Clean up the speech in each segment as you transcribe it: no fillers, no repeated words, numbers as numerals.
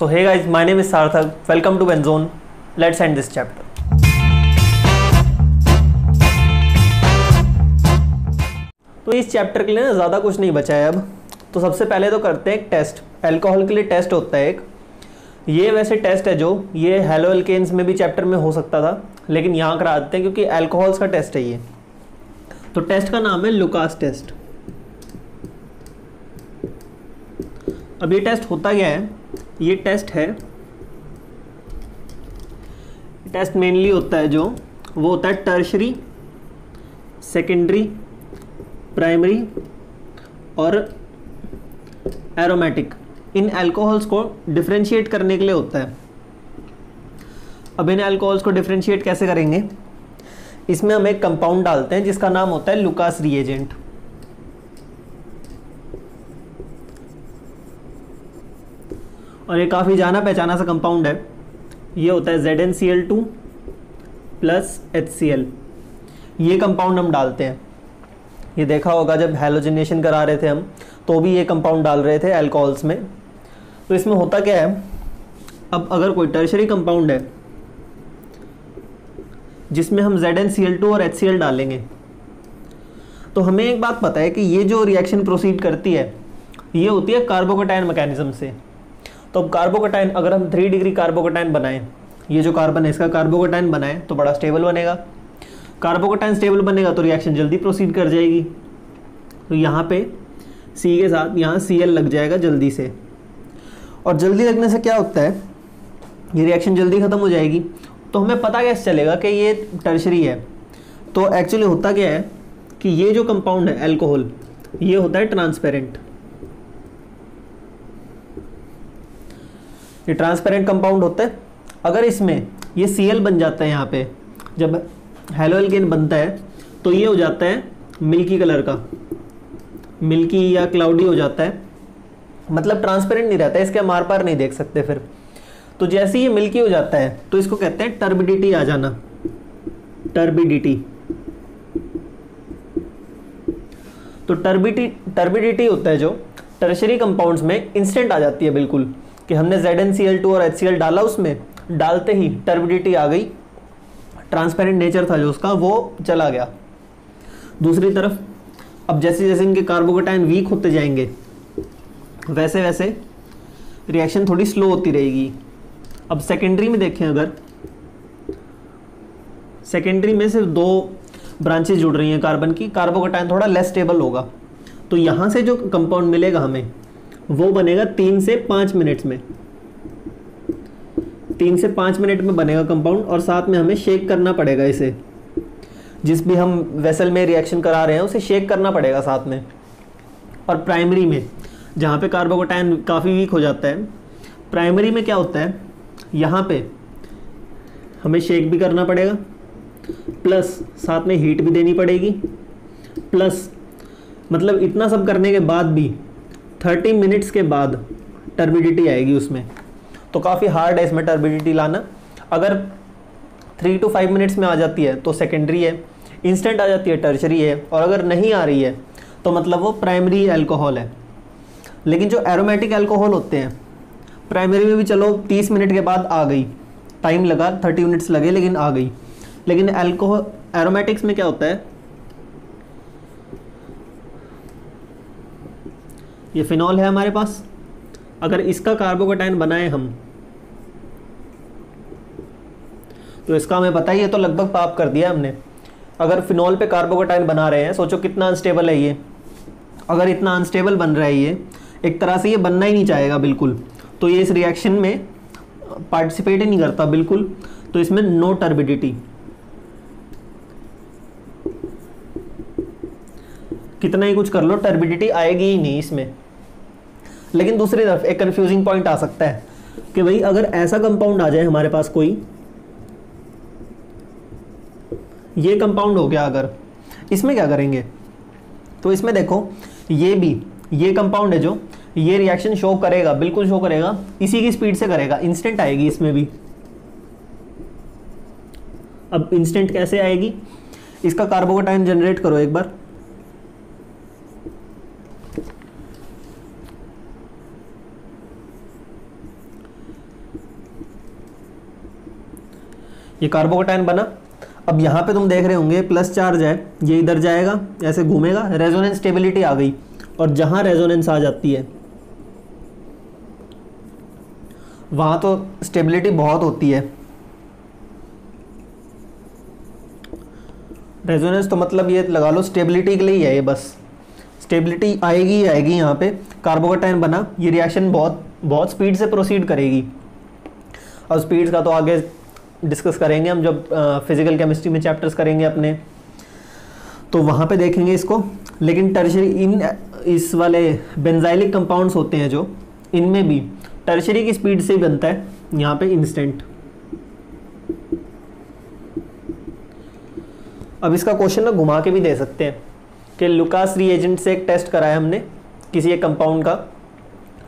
So hey guys, my name is Sarthak. Welcome to Benzone. Let's end this chapter. तो इस chapter के लिए ना ज़्यादा कुछ नहीं बचा है अब। तो सबसे पहले तो करते हैं एक टेस्ट। अल्कोहल के लिए टेस्ट होता है एक। ये वैसे टेस्ट है जो ये हेलो एल्केन्स में भी चैप्टर में हो सकता था, लेकिन यहाँ करा देते हैं क्योंकि अल्कोहल्स का टेस्ट है ये। तो टेस्ट का नाम है लुकास टेस्ट। अब ये टेस्ट होता क्या है? ये टेस्ट मेनली होता है जो वो होता है टर्शरी, सेकेंडरी, प्राइमरी और एरोमेटिक। इन अल्कोहल्स को डिफरेंशिएट करने के लिए होता है। अब इन अल्कोहल्स को डिफरेंशिएट कैसे करेंगे? इसमें हम एक कंपाउंड डालते हैं जिसका नाम होता है लुकास रिएजेंट। और ये काफ़ी जाना पहचाना सा कंपाउंड है। ये होता है ZnCl2 प्लस HCl। ये कंपाउंड हम डालते हैं। ये देखा होगा जब हैलोजिनेशन करा रहे थे हम, तो भी ये कंपाउंड डाल रहे थे अल्कोहल्स में। तो इसमें होता क्या है, अब अगर कोई टर्शरी कंपाउंड है जिसमें हम ZnCl2 और HCl डालेंगे, तो हमें एक बात पता है कि ये जो रिएक्शन प्रोसीड करती है ये होती है कार्बोकैटायन मैकेनिज्म से। तो अब कार्बोकैटायन, अगर हम 3 डिग्री कार्बोकैटायन बनाएं, ये जो कार्बन है इसका कार्बोकैटायन बनाएं तो बड़ा स्टेबल बनेगा। कार्बोकैटायन स्टेबल बनेगा तो रिएक्शन जल्दी प्रोसीड कर जाएगी। तो यहाँ पे C के साथ यहाँ Cl लग जाएगा जल्दी से, और जल्दी लगने से क्या होता है, ये रिएक्शन जल्दी ख़त्म हो जाएगी। तो हमें पता कैसे चलेगा कि ये टर्शरी है? तो एक्चुअली होता क्या है कि ये जो कंपाउंड है अल्कोहल, ये होता है ट्रांसपेरेंट। ये ट्रांसपेरेंट कंपाउंड होता है। अगर इसमें ये Cl बन जाता है, यहाँ पे जब हेलो एल्केन बनता है तो ये हो जाता है मिल्की कलर का, मिल्की या क्लाउडी हो जाता है, मतलब ट्रांसपेरेंट नहीं रहता है, इसके हम आर पार नहीं देख सकते फिर। तो जैसे ही ये मिल्की हो जाता है तो इसको कहते हैं टर्बिडिटी आ जाना, टर्बिडिटी। तो टर्बिडिटी होता है जो टर्शरी कंपाउंड्स में इंस्टेंट आ जाती है बिल्कुल, कि हमने ZnCl2 और HCl डाला, उसमें डालते ही टर्बिडिटी आ गई, ट्रांसपेरेंट नेचर था जो उसका वो चला गया। दूसरी तरफ अब जैसे जैसे इनके कार्बोकैटायन वीक होते जाएंगे वैसे वैसे रिएक्शन थोड़ी स्लो होती रहेगी। अब सेकेंडरी में देखें, अगर सेकेंडरी में सिर्फ 2 ब्रांचेस जुड़ रही हैं कार्बन की, कार्बोकैटायन थोड़ा लेस स्टेबल होगा। तो यहाँ से जो कंपाउंड मिलेगा हमें वो बनेगा 3 से 5 मिनट्स में। 3 से 5 मिनट में बनेगा कंपाउंड, और साथ में हमें शेक करना पड़ेगा इसे। जिस भी हम वेसल में रिएक्शन करा रहे हैं उसे शेक करना पड़ेगा साथ में। और प्राइमरी में जहाँ पे कार्बोकैटायन काफ़ी वीक हो जाता है, प्राइमरी में क्या होता है, यहाँ पे हमें शेक भी करना पड़ेगा, प्लस साथ में हीट भी देनी पड़ेगी, प्लस मतलब इतना सब करने के बाद भी 30 मिनट्स के बाद टर्बिडिटी आएगी उसमें। तो काफ़ी हार्ड है इसमें टर्बिडिटी लाना। अगर 3 to 5 मिनट्स में आ जाती है तो सेकेंडरी है, इंस्टेंट आ जाती है टर्शरी है, और अगर नहीं आ रही है तो मतलब वो प्राइमरी अल्कोहल है। लेकिन जो एरोमेटिक अल्कोहल होते हैं, प्राइमरी में भी चलो 30 मिनट के बाद आ गई, टाइम लगा 30 मिनट्स लगे लेकिन आ गई। लेकिन अल्कोहल एरोमेटिक्स में क्या होता है, ये फिनॉल है हमारे पास, अगर इसका कार्बोकैटायन बनाए हम तो इसका हमें पता ही है, तो लगभग पाप कर दिया हमने। अगर फिनॉल पे कार्बोकैटायन बना रहे हैं, सोचो कितना अनस्टेबल है ये। अगर इतना अनस्टेबल बन रहा है ये, एक तरह से ये बनना ही नहीं चाहेगा बिल्कुल, तो ये इस रिएक्शन में पार्टिसिपेट ही नहीं करता बिल्कुल। तो इसमें नो टर्बिडिटी, कितना ही कुछ कर लो टर्बिडिटी आएगी ही नहीं इसमें। लेकिन दूसरी तरफ एक कंफ्यूजिंग पॉइंट आ सकता है कि भाई अगर ऐसा कंपाउंड आ जाए हमारे पास कोई, ये कंपाउंड हो गया, अगर इसमें क्या करेंगे? तो इसमें देखो ये कंपाउंड है जो ये रिएक्शन शो करेगा, बिल्कुल शो करेगा, इसी की स्पीड से करेगा, इंस्टेंट आएगी इसमें भी। अब इंस्टेंट कैसे आएगी? इसका कार्बोकैटायन जनरेट करो एक बार, ये कार्बोकैटायन बना। अब यहाँ पे तुम देख रहे होंगे प्लस चार्ज है, ये इधर जाएगा, ऐसे घूमेगा, रेजोनेंस स्टेबिलिटी आ गई। और जहाँ रेजोनेंस आ जाती है वहाँ तो स्टेबिलिटी बहुत होती है। रेजोनेंस तो मतलब ये लगा लो स्टेबिलिटी के लिए ही है, ये बस स्टेबिलिटी आएगी ही आएगी। यहाँ पे कार्बोकैटायन बना, ये रिएक्शन बहुत स्पीड से प्रोसीड करेगी। और स्पीड्स का तो आगे डिस्कस करेंगे हम जब फिजिकल केमिस्ट्री में चैप्टर्स करेंगे अपने, तो वहाँ पे देखेंगे इसको। लेकिन टर्शरी इस वाले बेंजाइलिक कंपाउंड्स होते हैं जो, इनमें भी टर्शरी की स्पीड से ही बनता है यहाँ पे इंस्टेंट। अब इसका क्वेश्चन ना घुमा के भी दे सकते हैं कि लुकास रिएजेंट से एक टेस्ट कराया हमने, किसी एक कंपाउंड का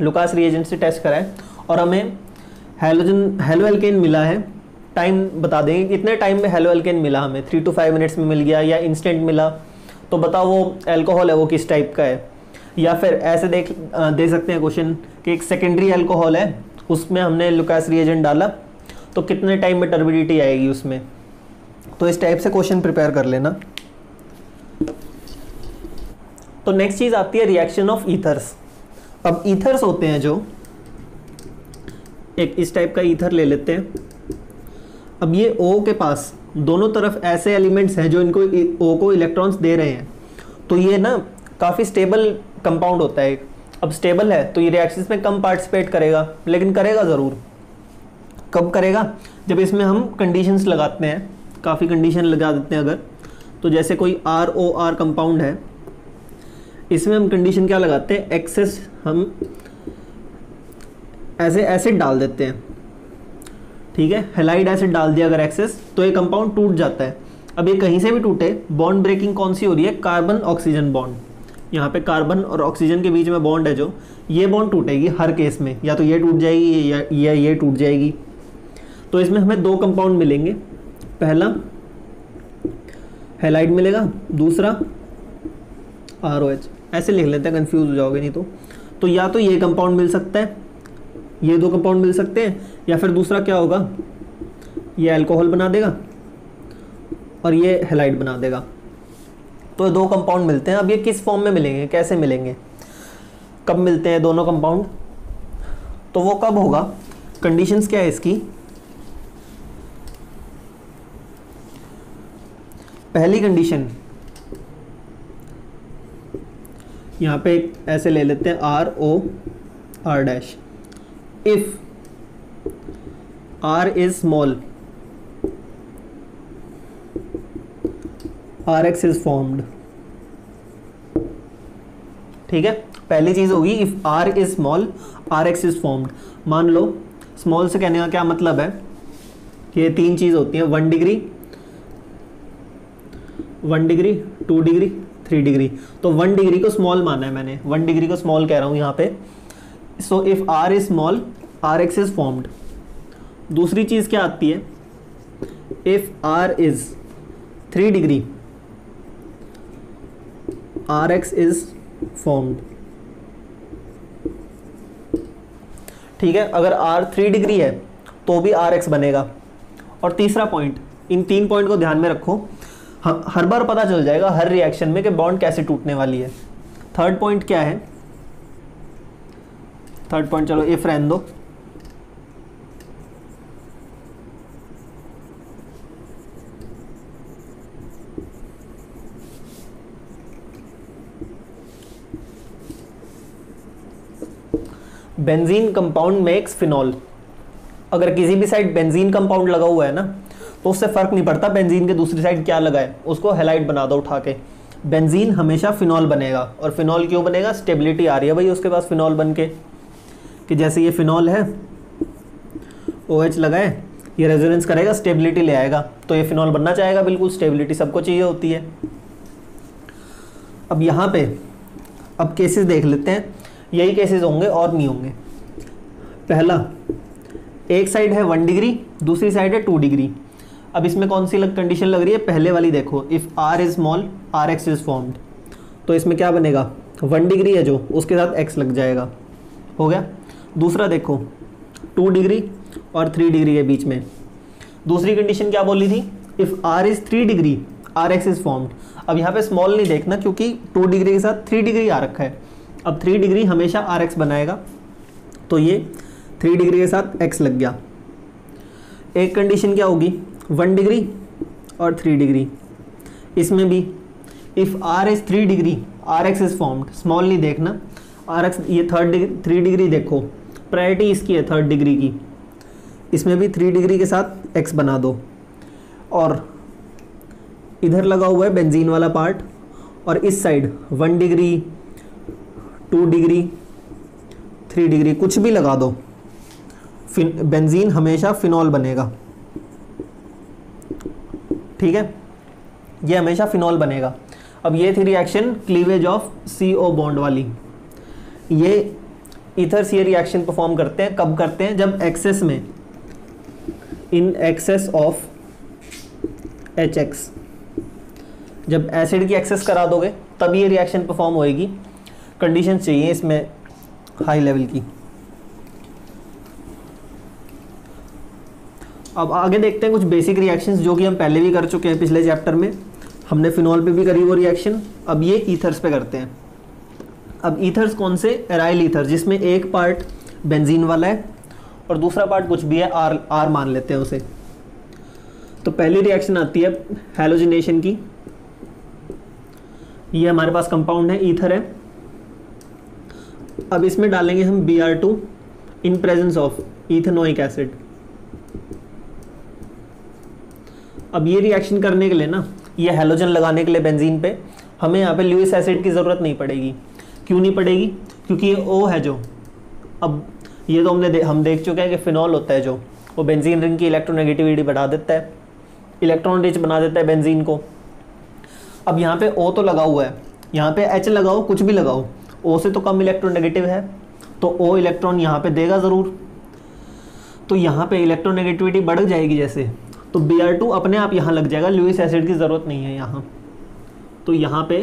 लुकास रिएजेंट से टेस्ट कराया और हमें हेलो एल्केन मिला है। टाइम बता देंगे कितने टाइम में हेलो एल्केन मिला हमें, 3 to 5 मिनट्स में मिल गया या इंस्टेंट मिला, तो बताओ वो एल्कोहल है वो किस टाइप का है। या फिर ऐसे दे सकते हैं क्वेश्चन कि एक सेकेंडरी एल्कोहल है, उसमें हमने लुकास रिएजेंट डाला तो कितने टाइम में टर्बिडिटी आएगी उसमें। तो इस टाइप से क्वेश्चन प्रिपेयर कर लेना। तो नेक्स्ट चीज़ आती है रिएक्शन ऑफ ईथर्स। अब ईथर्स होते हैं जो, एक इस टाइप का ईथर ले लेते हैं। अब ये O के पास दोनों तरफ ऐसे एलिमेंट्स हैं जो इनको O को इलेक्ट्रॉन्स दे रहे हैं, तो ये ना काफ़ी स्टेबल कंपाउंड होता है। अब स्टेबल है तो ये रिएक्शंस में कम पार्टिसिपेट करेगा, लेकिन करेगा ज़रूर। कब करेगा? जब इसमें हम कंडीशंस लगाते हैं, काफ़ी कंडीशन लगा देते हैं अगर, तो जैसे कोई ROR कंपाउंड है, इसमें हम कंडीशन क्या लगाते हैं, एक्सेस, हम ऐसे एसिड डाल देते हैं, ठीक है, हैलाइड एसिड डाल दिया अगर एक्सेस, तो ये कंपाउंड टूट जाता है। अब ये कहीं से भी टूटे, बॉन्ड ब्रेकिंग कौन सी हो रही है, कार्बन ऑक्सीजन बॉन्ड। यहाँ पे कार्बन और ऑक्सीजन के बीच में बॉन्ड है जो, ये बॉन्ड टूटेगी हर केस में, या तो ये टूट जाएगी या ये टूट जाएगी। तो इसमें हमें दो कंपाउंड मिलेंगे, पहला हैलाइड मिलेगा, दूसरा ROH। ऐसे लिख लेते हैं, कंफ्यूज हो जाओगे नहीं तो या तो ये कंपाउंड मिल सकता है, ये दो कंपाउंड मिल सकते हैं, या फिर दूसरा क्या होगा, ये अल्कोहल बना देगा और ये हैलाइड बना देगा। तो दो कंपाउंड मिलते हैं। अब ये किस फॉर्म में मिलेंगे, कैसे मिलेंगे, कब मिलते हैं दोनों कंपाउंड, तो वो कब होगा, कंडीशंस क्या है इसकी। पहली कंडीशन, यहाँ पे ऐसे ले लेते हैं ROR', if R is small, RX is formed। ठीक है, पहली चीज होगी if R is small, RX is formed। मान लो स्मॉल से कहने का क्या मतलब है, ये तीन चीज होती हैं, 1 डिग्री, 1 डिग्री, 2 डिग्री, 3 डिग्री। तो 1 डिग्री को स्मॉल माना है मैंने, 1 डिग्री को स्मॉल कह रहा हूं यहाँ पे। So if R is small, RX is formed। दूसरी चीज क्या आती है, if R is 3 degree, RX is formed। ठीक है, अगर R 3 डिग्री है तो भी RX बनेगा। और तीसरा पॉइंट, इन 3 पॉइंट को ध्यान में रखो, हर बार पता चल जाएगा हर रिएक्शन में कि बॉन्ड कैसे टूटने वाली है। थर्ड पॉइंट क्या है, थर्ड पॉइंट चलो इफ रहने दो। Benzene compound makes phenol. अगर किसी भी साइड बेंजीन कंपाउंड लगा हुआ है ना, तो उससे फर्क नहीं पड़ता बेंजीन के दूसरी साइड क्या लगा है, उसको हैलाइड बना दो उठा के, बेंजीन हमेशा फिनॉल बनेगा। और फिनॉल क्यों बनेगा, स्टेबिलिटी आ रही है भाई उसके पास फिनॉल बन के, कि जैसे ये फिनॉल है, OH लगाए, ये रेजोनेंस करेगा, स्टेबिलिटी ले आएगा, तो ये फिनॉल बनना चाहेगा, बिल्कुल स्टेबिलिटी सबको चाहिए होती है। अब यहाँ पे अब केसेस देख लेते हैं, यही केसेस होंगे और नहीं होंगे। पहला, एक साइड है 1 डिग्री, दूसरी साइड है 2 डिग्री। अब इसमें कौन सी कंडीशन लग रही है, पहले वाली देखो, if R is small, RX is formed। तो इसमें क्या बनेगा, 1 डिग्री है जो, उसके साथ X लग जाएगा, हो गया। दूसरा देखो, 2 डिग्री और 3 डिग्री के बीच में, दूसरी कंडीशन क्या बोली थी, if r is 3 degree rx is formed. अब यहाँ पे स्मॉल नहीं देखना क्योंकि 2 डिग्री के साथ 3 डिग्री आ रखा है। अब 3 डिग्री हमेशा rx बनाएगा, तो ये 3 डिग्री के साथ x लग गया। एक कंडीशन क्या होगी, 1 डिग्री और 3 डिग्री। इसमें भी if r is 3 degree rx is formed, small नहीं देखना, rx ये 3 डिग्री देखो, प्रायोरिटी इसकी है 3 डिग्री की। इसमें भी 3 डिग्री के साथ x बना दो, और इधर लगा हुआ है बेंजीन वाला पार्ट, और इस साइड 1 डिग्री 2 डिग्री 3 डिग्री कुछ भी लगा दो, बेंजीन हमेशा फिनॉल बनेगा। ठीक है, ये हमेशा फिनॉल बनेगा। अब ये थी reaction cleavage of CO bond वाली। ये ईथर्स ये रिएक्शन परफॉर्म करते हैं, कब करते हैं, जब एक्सेस में, इन एक्सेस ऑफ HX, जब एसिड की एक्सेस करा दोगे तब ये रिएक्शन परफॉर्म होएगी। कंडीशन चाहिए इसमें हाई लेवल की। अब आगे देखते हैं कुछ बेसिक रिएक्शंस जो कि हम पहले भी कर चुके हैं पिछले चैप्टर में। हमने फिनॉल पे भी करी वो रिएक्शन, अब ये ईथर्स पे करते हैं। अब ईथर्स कौन से, एराइल ईथर, जिसमें एक पार्ट बेंजीन वाला है और दूसरा पार्ट कुछ भी है, आर मान लेते हैं उसे। तो पहली रिएक्शन आती है हैलोजिनेशन की। ये हमारे पास कंपाउंड है, ईथर है। अब इसमें डालेंगे हम Br2 in presence of ethanoic acid. अब ये रिएक्शन करने के लिए ना, ये हैलोजन लगाने के लिए बेंजीन पे हमें यहाँ पे लुईस एसिड की ज़रूरत नहीं पड़ेगी। क्यों नहीं पड़ेगी, क्योंकि ये O है जो, अब ये तो हम देख चुके हैं कि फिनॉल होता है जो, वो बेंजीन रिंग की इलेक्ट्रोनेगेटिविटी बढ़ा देता है, इलेक्ट्रॉन रिच बना देता है बेंजीन को। अब यहाँ पे O तो लगा हुआ है, यहाँ पे H लगाओ, कुछ भी लगाओ, O से तो कम इलेक्ट्रोनेगेटिव है, तो O इलेक्ट्रॉन यहाँ पे देगा ज़रूर। तो यहाँ पे इलेक्ट्रोनेगेटिविटी बढ़ जाएगी जैसे, तो Br2 अपने आप यहाँ लग जाएगा, लुईस एसिड की ज़रूरत नहीं है यहाँ। तो यहाँ पे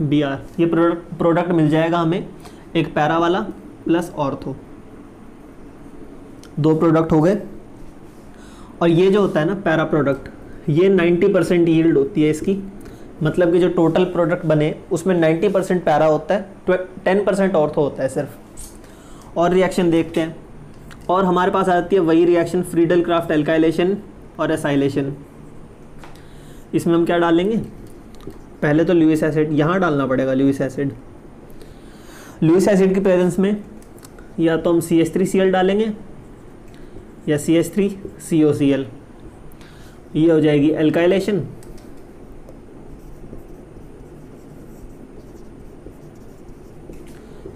Br, ये प्रोडक्ट मिल जाएगा हमें, एक पैरा वाला प्लस ऑर्थो, 2 प्रोडक्ट हो गए। और ये जो होता है ना पैरा प्रोडक्ट, ये 90% यील्ड होती है इसकी, मतलब कि जो टोटल प्रोडक्ट बने उसमें 90% पैरा होता है, 10% ऑर्थो होता है सिर्फ। और रिएक्शन देखते हैं, और हमारे पास आती है वही रिएक्शन फ्रीडल क्राफ्ट एल्काइलेशन और एसाइलेशन। इसमें हम क्या डालेंगे, पहले तो लुईस एसिड यहाँ डालना पड़ेगा, लुईस एसिड। लुईस एसिड की प्रेजेंस में या तो हम CH3Cl डालेंगे या CH3COCl, ये हो जाएगी एल्काइलेशन।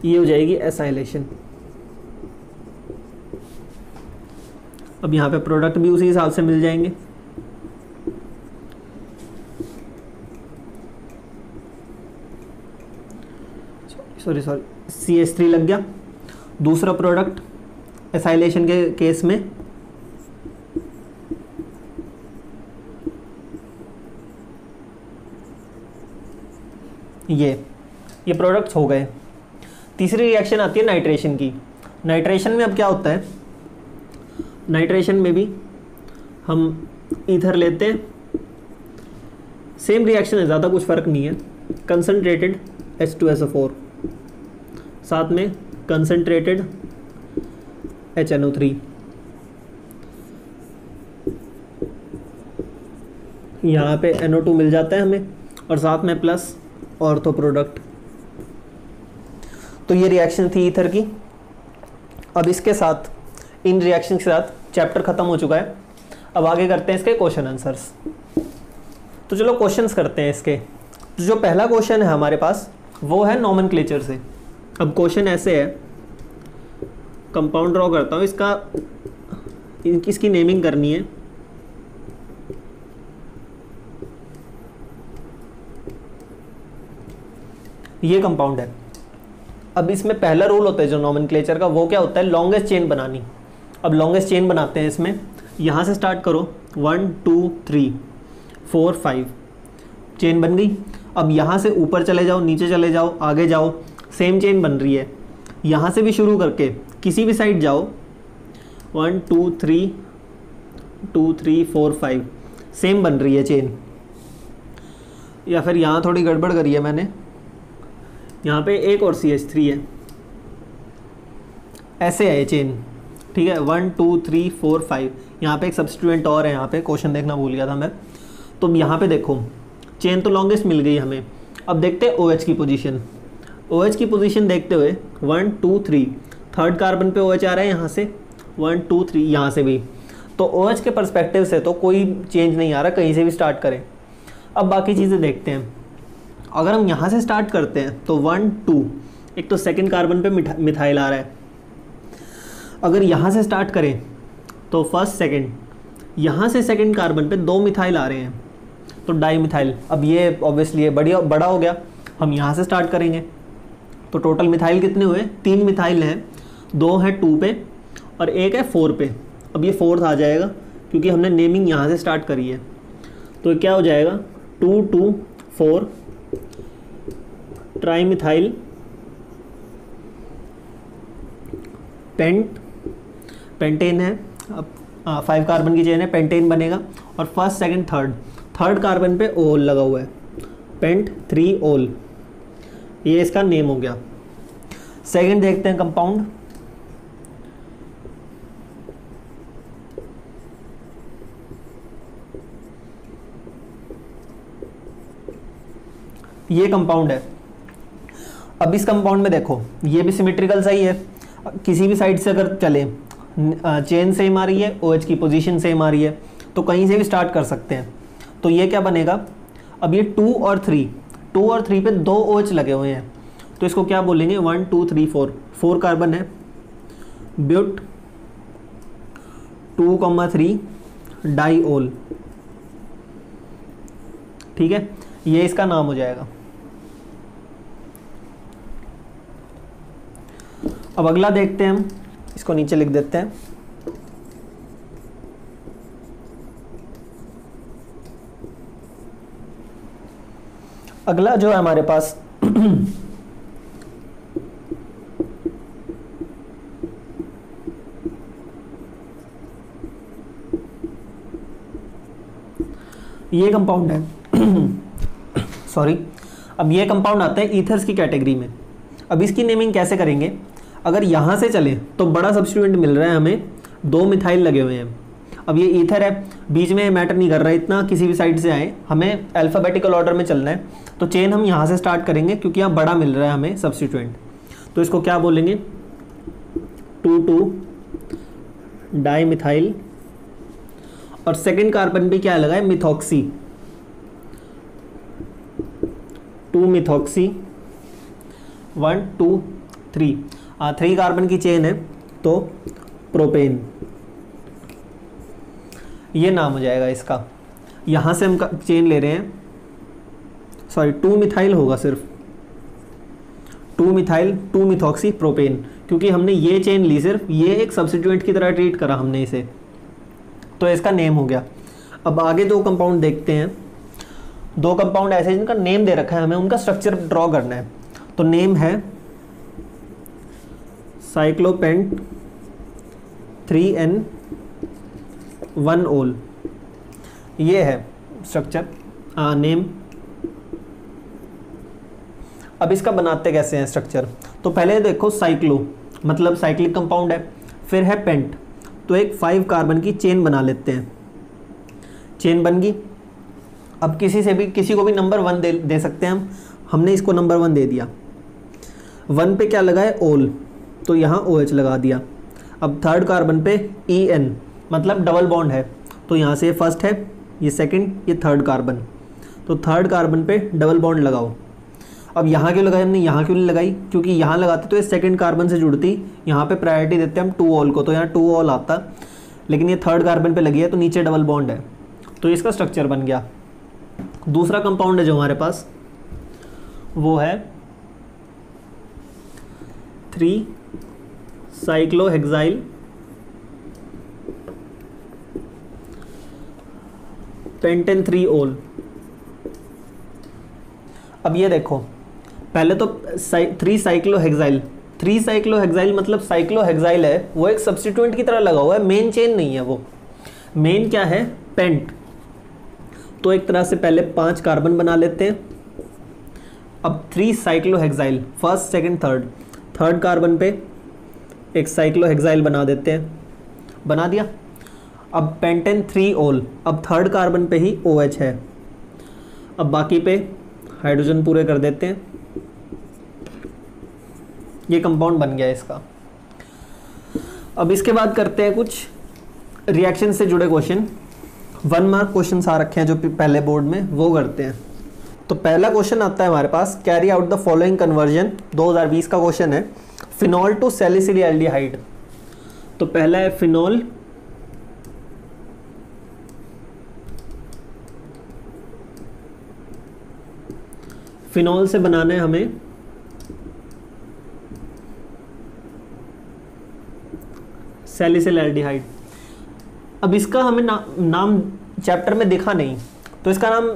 ये हो जाएगी एसाइलेशन। अब यहाँ पे प्रोडक्ट भी उसी हिसाब से मिल जाएंगे। सॉरी CH3 लग गया। दूसरा प्रोडक्ट एसाइलेशन के केस में ये प्रोडक्ट्स हो गए। तीसरी रिएक्शन आती है नाइट्रेशन की। नाइट्रेशन में अब क्या होता है, नाइट्रेशन में भी हम ईथर लेते हैं, सेम रिएक्शन है, ज़्यादा कुछ फ़र्क नहीं है। कंसनट्रेटेड H2SO4 साथ में कंसनट्रेटेड HNO3, यहाँ पे NO2 मिल जाता है हमें, और साथ में प्लस ऑर्थो प्रोडक्ट। तो ये रिएक्शन थी ईथर की। अब इसके साथ, इन रिएक्शन के साथ चैप्टर ख़त्म हो चुका है। अब आगे करते हैं इसके क्वेश्चन आंसर्स। तो चलो क्वेश्चंस करते हैं इसके। तो जो पहला क्वेश्चन है हमारे पास वो है नॉमेनक्लेचर से। अब क्वेश्चन ऐसे है, कंपाउंड ड्रॉ करता हूँ, इसकी नेमिंग करनी है। ये कंपाउंड है। अब इसमें पहला रूल होता है जो नॉमेनक्लेचर का, वो क्या होता है, लॉन्गेस्ट चेन बनानी। अब लॉन्गेस्ट चेन बनाते हैं इसमें, यहाँ से स्टार्ट करो, 1 2 3 4 5 चेन बन गई। अब यहाँ से ऊपर चले जाओ, नीचे चले जाओ, आगे जाओ, सेम चेन बन रही है। यहाँ से भी शुरू करके किसी भी साइड जाओ, 1 2 3 2 3 4 5 सेम बन रही है चेन। या फिर यहाँ थोड़ी गड़बड़ करी है मैंने, यहाँ पे एक और CH3 है, ऐसे है ये चेन, ठीक है। 1 2 3 4 5, यहाँ पे एक सब्स्टिट्यूएंट और है, यहाँ पे क्वेश्चन देखना भूल गया था मैं। तो यहाँ पे देखो चेन तो लॉन्गेस्ट मिल गई हमें। अब देखते हैं OH की पोजीशन। OH की पोजीशन देखते हुए 1 2 3, थर्ड कार्बन पे OH आ रहा है यहाँ से, 1 2 3 यहाँ से भी। तो OH के पर्सपेक्टिव से तो कोई चेंज नहीं आ रहा, कहीं से भी स्टार्ट करें। अब बाकी चीज़ें देखते हैं। अगर हम यहाँ से स्टार्ट करते हैं तो 1 2, एक तो सेकेंड कार्बन पे मिथाइल आ रहा है। अगर यहाँ से स्टार्ट करें तो फर्स्ट सेकेंड, यहाँ से सेकेंड कार्बन पे 2 मिथाइल आ रहे हैं, तो डाई मिथाइल। अब ये ऑब्वियसली बड़ा हो गया, हम यहाँ से स्टार्ट करेंगे तो टोटल मिथाइल कितने हुए, 3 मिथाइल हैं, 2 हैं 2 पे और एक है 4 पे। अब ये 4th आ जाएगा क्योंकि हमने नेमिंग यहाँ से स्टार्ट करी है। तो क्या हो जाएगा 2 2 4 ट्राई मिथाइल पेंटेन है। अब 5 कार्बन की चेन है, पेंटेन बनेगा। और फर्स्ट सेकंड थर्ड कार्बन पे ओल लगा हुआ है, पेंट 3 ओल, ये इसका नेम हो गया। सेकंड देखते हैं कंपाउंड। ये कंपाउंड है। अब इस कंपाउंड में देखो ये भी सिमेट्रिकल सही है, किसी भी साइड से अगर चले, चेन सेम आ रही है, OH की पोजीशन सेम आ रही है, तो कहीं से भी स्टार्ट कर सकते हैं। तो ये क्या बनेगा, अब ये 2 और 3 पे 2 OH लगे हुए हैं, तो इसको क्या बोलेंगे 1 2 3 4 कार्बन है, ब्यूट 2,3 डाईओल, ठीक है, ये इसका नाम हो जाएगा। अब अगला देखते हैं हम, इसको नीचे लिख देते हैं। अगला जो है हमारे पास ये कंपाउंड है सॉरी। अब ये कंपाउंड आता है ईथर्स की कैटेगरी में। अब इसकी नेमिंग कैसे करेंगे, अगर यहाँ से चलें तो बड़ा सब्स्टिट्यूएंट मिल रहा है हमें, 2 मिथाइल लगे हुए हैं। अब ये ईथर है, बीच में मैटर नहीं कर रहा है इतना, किसी भी साइड से आए, हमें अल्फ़ाबेटिकल ऑर्डर में चलना है। तो चेन हम यहाँ से स्टार्ट करेंगे क्योंकि यहाँ बड़ा मिल रहा है हमें सब्स्टिट्यूएंट। तो इसको क्या बोलेंगे 2 2 डाई मिथाइल, और सेकेंड कार्बन पे क्या लगा है मिथॉक्सी, 2 मिथॉक्सी 1 2 3, 3 कार्बन की चेन है तो प्रोपेन, ये नाम हो जाएगा इसका। यहाँ से हम चेन ले रहे हैं, सॉरी 2 मिथाइल होगा सिर्फ, 2 मिथाइल 2 मिथॉक्सी प्रोपेन, क्योंकि हमने ये चेन ली सिर्फ, ये एक सब्स्टिट्यूएंट की तरह ट्रीट करा हमने इसे, तो इसका नेम हो गया। अब आगे 2 कंपाउंड देखते हैं। 2 कंपाउंड ऐसे जिनका नेम दे रखा है, हमें उनका स्ट्रक्चर ड्रॉ करना है। तो नेम है साइक्लोपेंट 3N1 ओल, ये है स्ट्रक्चर नेम। अब इसका बनाते कैसे हैं स्ट्रक्चर, तो पहले देखो साइक्लो मतलब साइक्लिक कंपाउंड है, फिर है पेंट, तो एक 5 कार्बन की चेन बना लेते हैं। चेन बन गई। अब किसी को भी नंबर 1 दे सकते हैं हमने इसको नंबर 1 दे दिया। 1 पे क्या लगा है ओल, तो यहाँ OH लगा दिया। अब थर्ड कार्बन पे EN मतलब डबल बॉन्ड है, तो यहाँ से फर्स्ट है, ये सेकंड, ये थर्ड कार्बन, तो थर्ड कार्बन पे डबल बॉन्ड लगाओ। अब यहाँ क्यों लगाई हमने, यहाँ क्यों नहीं लगाई, क्योंकि यहाँ लगाते तो ये सेकंड कार्बन से जुड़ती, यहाँ पे प्रायोरिटी देते हम 2 ऑल को, तो यहाँ 2 ऑल आता, लेकिन ये थर्ड कार्बन पे लगी है तो नीचे डबल बॉन्ड है, तो इसका स्ट्रक्चर बन गया। दूसरा कंपाउंड है जो हमारे पास वो है 3 साइक्लोहेक्साइल पेंटेन 3 ओल। अब ये देखो पहले तो 3 साइक्लोहेक्साइल 3 साइक्लोहेक्साइल मतलब साइक्लोहेक्साइल है, वो एक सब्स्टिट्यूएंट की तरह लगा हुआ है, मेन चेन नहीं है वो। मेन क्या है? पेंट। तो एक तरह से पहले 5 कार्बन बना लेते हैं। अब 3 cyclohexyl, first second third carbon पे एक साइक्लोहेक्साइल बना देते हैं, बना दिया। अब पेंटेन 3 ओल, अब थर्ड कार्बन पे ही OH है। अब बाकी पे हाइड्रोजन पूरे कर देते हैं, ये कंपाउंड बन गया इसका। अब इसके बाद करते हैं कुछ रिएक्शन से जुड़े क्वेश्चन। 1 मार्क क्वेश्चन आ रखे हैं जो पहले बोर्ड में, वो करते हैं। तो पहला क्वेश्चन आता है हमारे पास, carry out the following conversion, 2020 का क्वेश्चन है, फिनॉल टू सैलिसिलिएल्डिहाइड। तो पहला है फिनॉल से बनाना है हमें सैलिसिलिएल्डिहाइड। अब इसका हमें नाम चैप्टर में दिखा नहीं, तो इसका नाम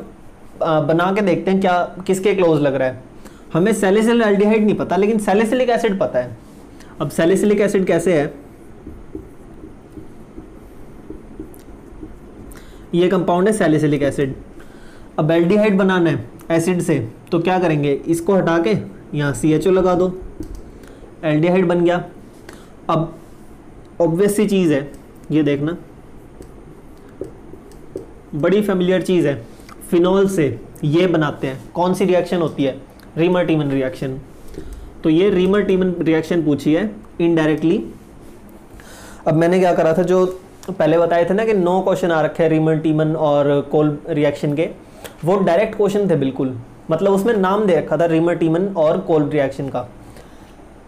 बना के देखते हैं क्या किसके क्लोज लग रहा है। हमें सैलिसिलिएल्डिहाइड नहीं पता, लेकिन सैलिसिलिक एसिड पता है। अब सैलिसिलिक एसिड कैसे है? ये कंपाउंड है सैलिसिलिक एसिड। अब एल्डिहाइड बनाना है एसिड से, तो क्या करेंगे, इसको हटा के यहाँ CHO लगा दो, एल्डिहाइड बन गया। अब ऑब्वियस सी चीज़ है, ये देखना बड़ी फेमिलियर चीज़ है, फिनॉल से ये बनाते हैं, कौन सी रिएक्शन होती है? रीमर-टीमन रिएक्शन। तो ये रीमर-टीमन रिएक्शन पूछी है इनडायरेक्टली। अब मैंने क्या करा था, जो पहले बताए थे ना कि 9 क्वेश्चन आ रखे हैं रीमर-टीमन और कोल रिएक्शन के, वो डायरेक्ट क्वेश्चन थे बिल्कुल, मतलब उसमें नाम दे रखा था रीमर-टीमन और कोल रिएक्शन का।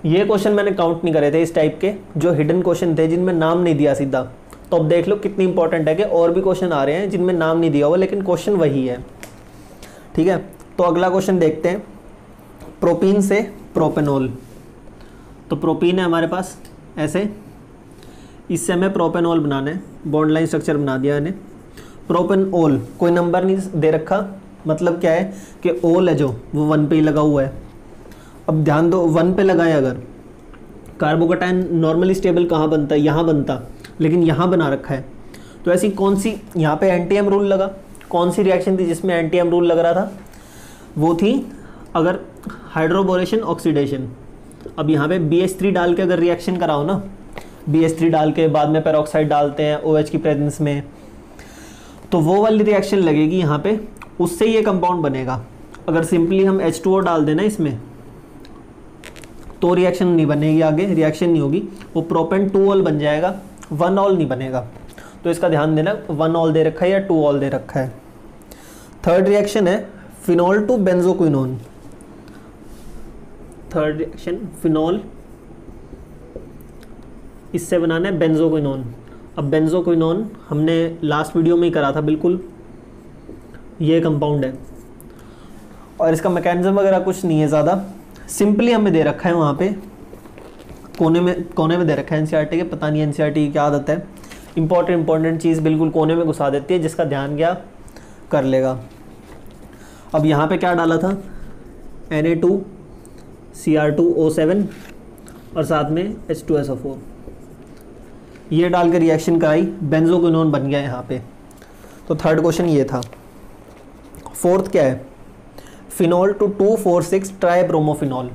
ये क्वेश्चन मैंने काउंट नहीं करे थे इस टाइप के, जो हिडन क्वेश्चन थे जिनमें नाम नहीं दिया सीधा। तो अब देख लो कितनी इंपॉर्टेंट है कि और भी क्वेश्चन आ रहे हैं जिनमें नाम नहीं दिया हुआ, लेकिन क्वेश्चन वही है। ठीक है, तो अगला क्वेश्चन देखते हैं, प्रोपीन से प्रोपेनॉल। तो प्रोपीन है हमारे पास ऐसे, इससे हमें प्रोपेनॉल बनाना है, बॉन्ड लाइन स्ट्रक्चर बना दिया मैंने। प्रोपेनॉल कोई नंबर नहीं दे रखा, मतलब क्या है कि ओल है जो वो 1 पे ही लगा हुआ है। अब ध्यान दो, 1 पे लगाए अगर, कार्बोकैटायन नॉर्मली स्टेबल कहाँ बनता है? यहाँ बनता, लेकिन यहाँ बना रखा है। तो ऐसी कौन सी, यहाँ पे एंटी-एम रूल लगा, कौन सी रिएक्शन थी जिसमें एंटी-एम रूल लग रहा था? वो थी अगर हाइड्रोबोरेशन ऑक्सीडेशन। अब यहाँ पे BH3 डाल के अगर रिएक्शन कराओ ना, BH3 डाल के बाद में पेरोक्साइड डालते हैं OH की प्रेजेंस में, तो वो वाली रिएक्शन लगेगी यहाँ पे, उससे ये कंपाउंड बनेगा। अगर सिंपली हम H2O डाल देना इसमें, तो रिएक्शन नहीं बनेगी, आगे रिएक्शन नहीं होगी, वो प्रोपेन 2 ऑल बन जाएगा, 1 ऑल नहीं बनेगा। तो इसका ध्यान देना, 1 ऑल दे रखा है या 2 ऑल दे रखा है। थर्ड रिएक्शन है phenol to benzoquinone. Third reaction phenol, इससे बनाना है बेंजोक्विनोन। अब बेंजोक्विनोन हमने लास्ट वीडियो में ही करा था बिल्कुल, ये कंपाउंड है और इसका मैकेनिज्म वगैरह कुछ नहीं है ज़्यादा, सिंपली हमें दे रखा है वहाँ पे कोने में दे रखा है एनसीईआरटी के, पता नहीं एनसीईआरटी की क्या आदत है, इंपॉर्टेंट चीज़ बिल्कुल कोने में घुसा देती है, जिसका ध्यान क्या कर लेगा। अब यहाँ पे क्या डाला था, Na2Cr2O7 और साथ में H2SO4, ये डाल के रिएक्शन कराई, बेंजोक्विनोन बन गया यहाँ पे। तो थर्ड क्वेश्चन ये था। फोर्थ क्या है, फिनॉल टू 2,4,6 ट्राइब्रोमोफिनॉल।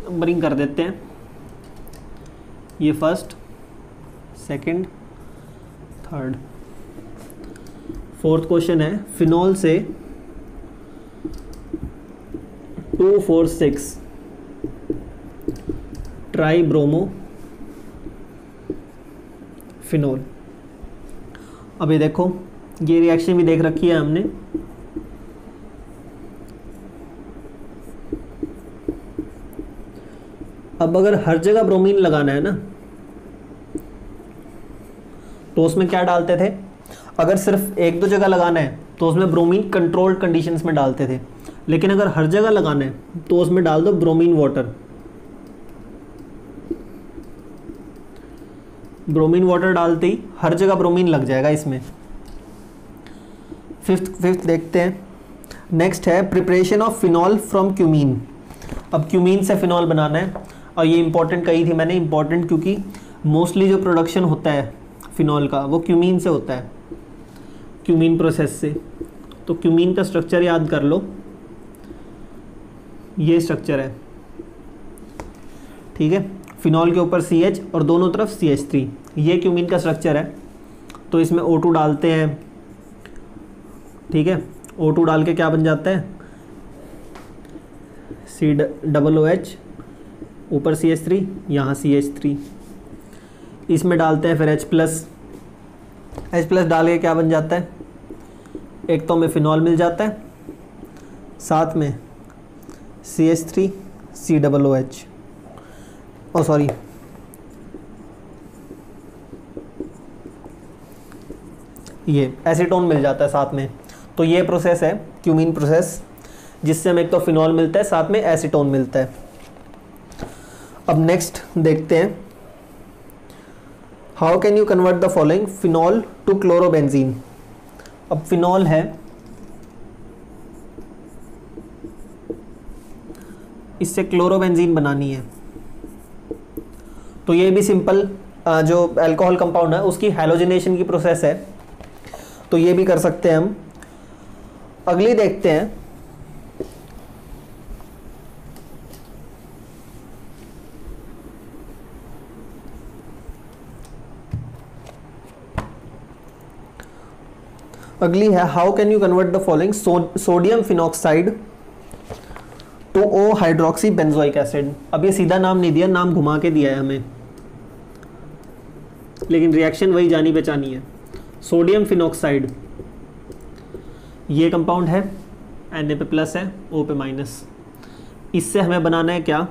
नंबरिंग कर देते हैं, ये first, second, third. Fourth question है, फिनॉल से 2,4,6 ट्राइब्रोमोफिनॉल। अब ये देखो, ये रिएक्शन भी देख रखी है हमने, अब अगर हर जगह ब्रोमीन लगाना है ना, तो उसमें क्या डालते थे, अगर सिर्फ 1-2 जगह लगाना है तो उसमें ब्रोमीन कंट्रोल्ड कंडीशंस में डालते थे, लेकिन अगर हर जगह लगाना है तो उसमें डाल दो ब्रोमीन वाटर। ब्रोमीन वाटर डालते ही हर जगह ब्रोमीन लग जाएगा इसमें। फिफ्थ देखते हैं, नेक्स्ट है preparation of phenol from cumene. अब क्यूमीन से फिनॉल बनाना है, और ये इंपॉर्टेंट कही थी मैंने, इंपॉर्टेंट क्योंकि मोस्टली जो प्रोडक्शन होता है फिनॉल का वो क्यूमीन से होता है, क्यूमीन प्रोसेस से। तो क्यूमीन का स्ट्रक्चर याद कर लो, ये स्ट्रक्चर है, ठीक है। फिनॉल के ऊपर CH और दोनों तरफ CH3, ये क्यूमीन का स्ट्रक्चर है। तो इसमें O2 डालते हैं, ठीक है। O2 डाल के क्या बन जाता है, COOH, ऊपर CH3, यहाँ CH3, इसमें डालते हैं फिर H+ डाल के क्या बन जाता है, एक तो हमें फिनॉल मिल जाता है, साथ में CH3 COOH, ओ सॉरी ये एसीटोन मिल जाता है साथ में। तो ये प्रोसेस है क्यूमीन प्रोसेस, जिससे हमें एक तो फिनॉल मिलता है, साथ में एसीटोन मिलता है। अब नेक्स्ट देखते हैं, how can you convert the following phenol to chlorobenzene. अब फिनॉल है, इससे क्लोरोबेंजीन बनानी है, तो ये भी सिंपल जो अल्कोहल कंपाउंड है उसकी हैलोजिनेशन की प्रोसेस है, तो ये भी कर सकते हैं हम। अगली देखते हैं, अगली है how can you convert the following sodium phenoxide to o hydroxy benzoic acid. अब ये सीधा नाम नहीं दिया, नाम घुमा के दिया है हमें, लेकिन रिएक्शन वही जानी पहचानी है। सोडियम फिनॉक्साइड ये कंपाउंड है, Na पे प्लस है, O पे माइनस। इससे हमें बनाना है क्या,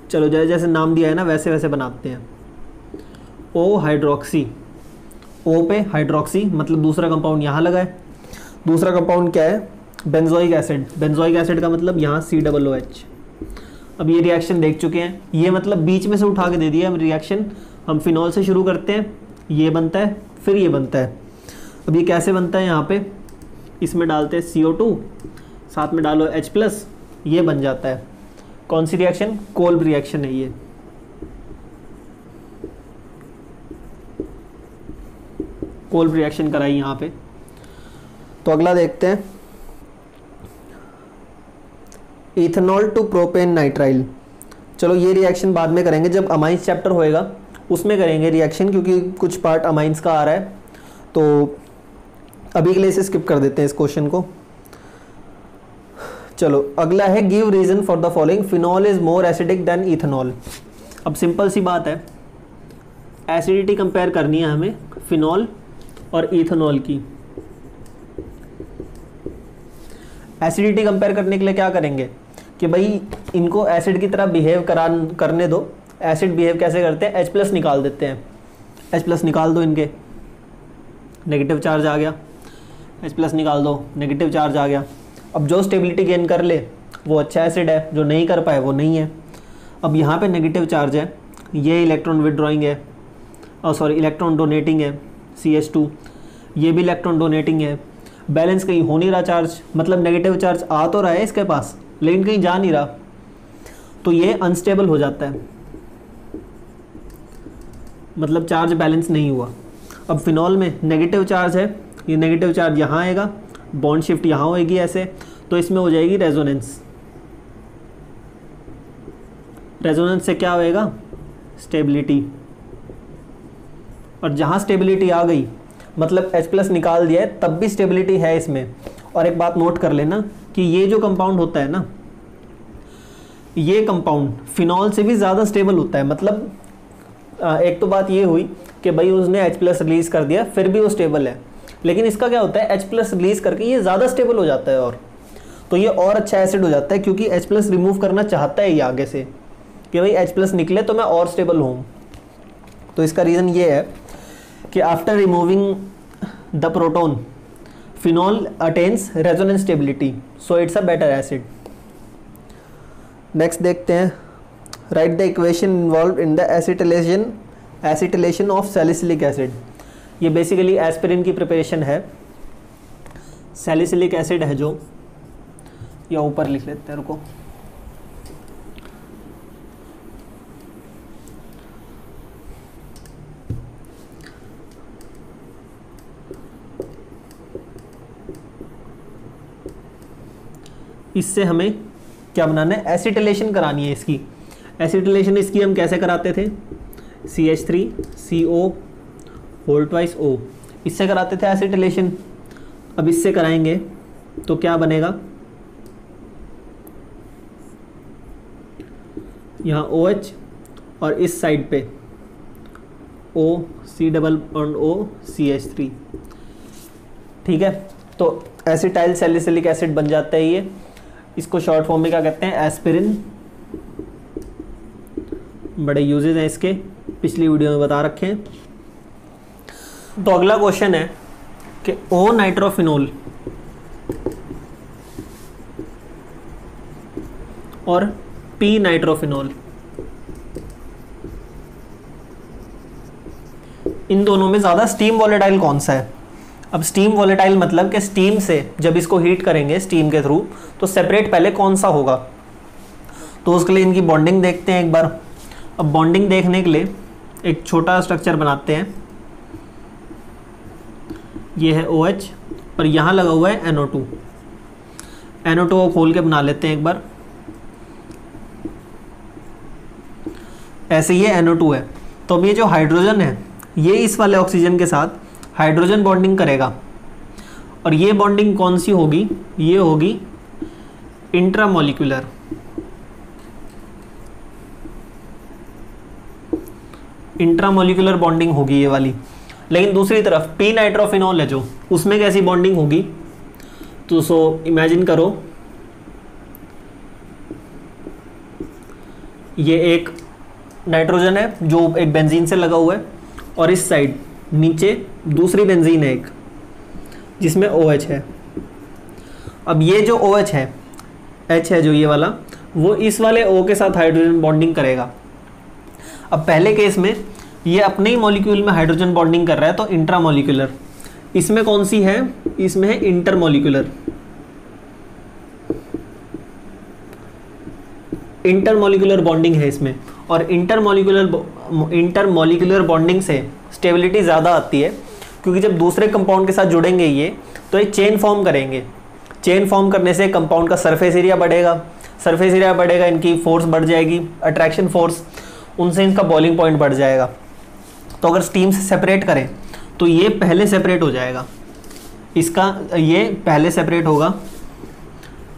चलो जैसे जैसे नाम दिया है ना वैसे वैसे बनाते हैं। O हाइड्रोक्सी, O पे हाइड्रोक्सी मतलब दूसरा कंपाउंड यहाँ लगा है। दूसरा कंपाउंड क्या है, बेंजोइक एसिड। बेंजोइक एसिड का मतलब यहाँ COOH। अब ये रिएक्शन देख चुके हैं, ये मतलब बीच में से उठा के दे दिया हम रिएक्शन। हम फिनॉल से शुरू करते हैं, ये बनता है, फिर ये बनता है। अब ये कैसे बनता है, यहाँ पे इसमें डालते हैं CO2, साथ में डालो H+, ये बन जाता है। कौन सी रिएक्शन, कोल्ब रिएक्शन है ये। कोल्ब रिएक्शन कराई यहाँ पे। तो अगला देखते हैं, इथेनॉल टू प्रोपेन नाइट्राइल। चलो ये रिएक्शन बाद में करेंगे, जब अमाइंस चैप्टर होएगा उसमें करेंगे रिएक्शन, क्योंकि कुछ पार्ट अमाइंस का आ रहा है। तो अभी के लिए इसे स्किप कर देते हैं इस क्वेश्चन को। चलो अगला है, give reason for the following phenol is more acidic than ethanol. अब सिंपल सी बात है, एसिडिटी कंपेयर करनी है हमें फिनॉल और इथेनॉल की। एसिडिटी कंपेयर करने के लिए क्या करेंगे कि भाई इनको एसिड की तरह बिहेव करने दो। एसिड बिहेव कैसे करते हैं, H+ निकाल देते हैं। H+ निकाल दो, इनके नेगेटिव चार्ज आ गया, H+ निकाल दो, नेगेटिव चार्ज आ गया। अब जो स्टेबिलिटी गेन कर ले वो अच्छा एसिड है, जो नहीं कर पाए वो नहीं है। अब यहाँ पे नेगेटिव चार्ज है, ये इलेक्ट्रॉन विड्रॉइंग है, और सॉरी इलेक्ट्रॉन डोनेटिंग है CH2, ये भी इलेक्ट्रॉन डोनेटिंग है। बैलेंस कहीं हो नहीं रहा चार्ज, मतलब नेगेटिव चार्ज आ तो रहा है इसके पास लेकिन कहीं जा नहीं रहा, तो ये अनस्टेबल हो जाता है, मतलब चार्ज बैलेंस नहीं हुआ। अब फिनॉल में नेगेटिव चार्ज है, ये नेगेटिव चार्ज यहाँ आएगा, बॉन्ड शिफ्ट यहाँ होएगी ऐसे, तो इसमें हो जाएगी रेजोनेंस। रेजोनेंस से क्या होएगा, स्टेबिलिटी। और जहाँ स्टेबिलिटी आ गई मतलब H+ निकाल दिया है तब भी स्टेबिलिटी है इसमें। और एक बात नोट कर लेना कि ये जो कंपाउंड होता है ना, ये कंपाउंड फिनॉल से भी ज़्यादा स्टेबल होता है। मतलब एक तो बात ये हुई कि भाई उसने H+ रिलीज़ कर दिया फिर भी वो स्टेबल है, लेकिन इसका क्या होता है, H+ रिलीज़ करके ये ज़्यादा स्टेबल हो जाता है, और तो ये और अच्छा एसिड हो जाता है, क्योंकि H+ रिमूव करना चाहता है ये आगे से कि भाई H+ निकले तो मैं और स्टेबल हूँ। तो इसका रीज़न ये है कि after removing the proton phenol attains resonance stability, so it's a better acid. Next देखते हैं, right the equation involve in the acetylation of salicylic acid. ये बेसिकली एस्पिरिन की प्रिपरेशन है। सैलिसिलिक एसिड है जो, या ऊपर लिख लेते हैं, रुको, इससे हमें क्या बनाना है, एसिटिलेशन करानी है इसकी। एसिटिलेशन इसकी हम कैसे कराते थे, CH3CO होल ट्वाइस O, इससे कराते थे एसिटिलेशन। अब इससे कराएंगे तो क्या बनेगा, यहाँ OH और इस साइड पे O C double bond O CH3। ठीक है, तो एसिटाइल सैलिसिलिक एसिड बन जाता है ये। इसको शॉर्ट फॉर्म में क्या कहते हैं, एस्पिरिन। बड़े यूजेस हैं इसके, पिछली वीडियो में बता रखे हैं। तो अगला क्वेश्चन है कि O नाइट्रोफिनोल और P नाइट्रोफिनोल, इन दोनों में ज़्यादा स्टीम वॉलेटाइल कौन सा है। अब स्टीम वॉलेटाइल मतलब कि स्टीम से जब इसको हीट करेंगे स्टीम के थ्रू तो सेपरेट पहले कौन सा होगा, तो उसके लिए इनकी बॉन्डिंग देखते हैं एक बार। अब बॉन्डिंग देखने के लिए एक छोटा स्ट्रक्चर बनाते हैं। ये है OH और यहाँ लगा हुआ है NO2। NO2 को खोल के बना लेते हैं एक बार। ऐसे ये NO2 है। तो अब ये जो हाइड्रोजन है ये इस वाले ऑक्सीजन के साथ हाइड्रोजन बॉन्डिंग करेगा और ये बॉन्डिंग कौन सी होगी, ये होगी इंट्रामोलिकुलर। इंट्रामोलिकुलर बॉन्डिंग होगी ये वाली। लेकिन दूसरी तरफ P नाइट्रोफिनॉल है जो, उसमें कैसी बॉन्डिंग होगी, तो सो इमेजिन करो ये एक नाइट्रोजन है जो एक बेंजीन से लगा हुआ है और इस साइड नीचे दूसरी बेंजीन है एक जिसमें OH है। अब ये जो OH है, H है जो ये वाला, वो इस वाले O के साथ हाइड्रोजन बॉन्डिंग करेगा। अब पहले केस में ये अपने ही मॉलिक्यूल में हाइड्रोजन बॉन्डिंग कर रहा है तो इंट्रामोलिकुलर। इसमें कौन सी है, इसमें है इंटरमोलिकुलर। इंटरमोलिकुलर बॉन्डिंग है इसमें, और इंटरमोलिकुलर बॉन्डिंग से स्टेबिलिटी ज़्यादा आती है क्योंकि जब दूसरे कंपाउंड के साथ जुड़ेंगे ये तो एक चेन फॉर्म करेंगे। चेन फॉर्म करने से कंपाउंड का सरफेस एरिया बढ़ेगा, सरफेस एरिया बढ़ेगा, इनकी फोर्स बढ़ जाएगी, अट्रैक्शन फोर्स, उनसे इनका बॉइलिंग पॉइंट बढ़ जाएगा। तो अगर स्टीम से सेपरेट करें तो ये पहले सेपरेट हो जाएगा, इसका ये पहले सेपरेट होगा।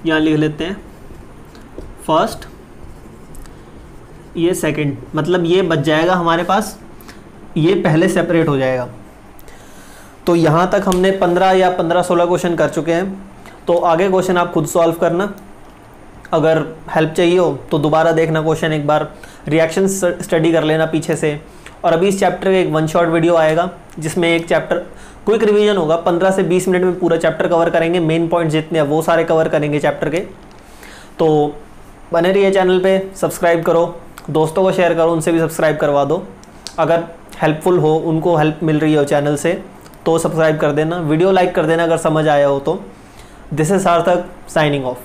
यहाँ लिख लेते हैं फर्स्ट, ये सेकंड, मतलब ये बच जाएगा हमारे पास, ये पहले सेपरेट हो जाएगा। तो यहाँ तक हमने 15 या 15-16 क्वेश्चन कर चुके हैं। तो आगे क्वेश्चन आप खुद सॉल्व करना। अगर हेल्प चाहिए हो तो दोबारा देखना क्वेश्चन एक बार, रिएक्शन स्टडी कर लेना पीछे से। और अभी इस चैप्टर का एक 1 शॉट वीडियो आएगा जिसमें एक चैप्टर क्विक रिवीजन होगा, 15 से 20 मिनट में पूरा चैप्टर कवर करेंगे, मेन पॉइंट जितने हैं वो सारे कवर करेंगे चैप्टर के। तो बने रहिए चैनल पे, सब्सक्राइब करो, दोस्तों को शेयर करो, उनसे भी सब्सक्राइब करवा दो। अगर हेल्पफुल हो, उनको हेल्प मिल रही हो चैनल से तो सब्सक्राइब कर देना, वीडियो लाइक कर देना अगर समझ आया हो तो। दिस इज सार्थक साइनिंग ऑफ।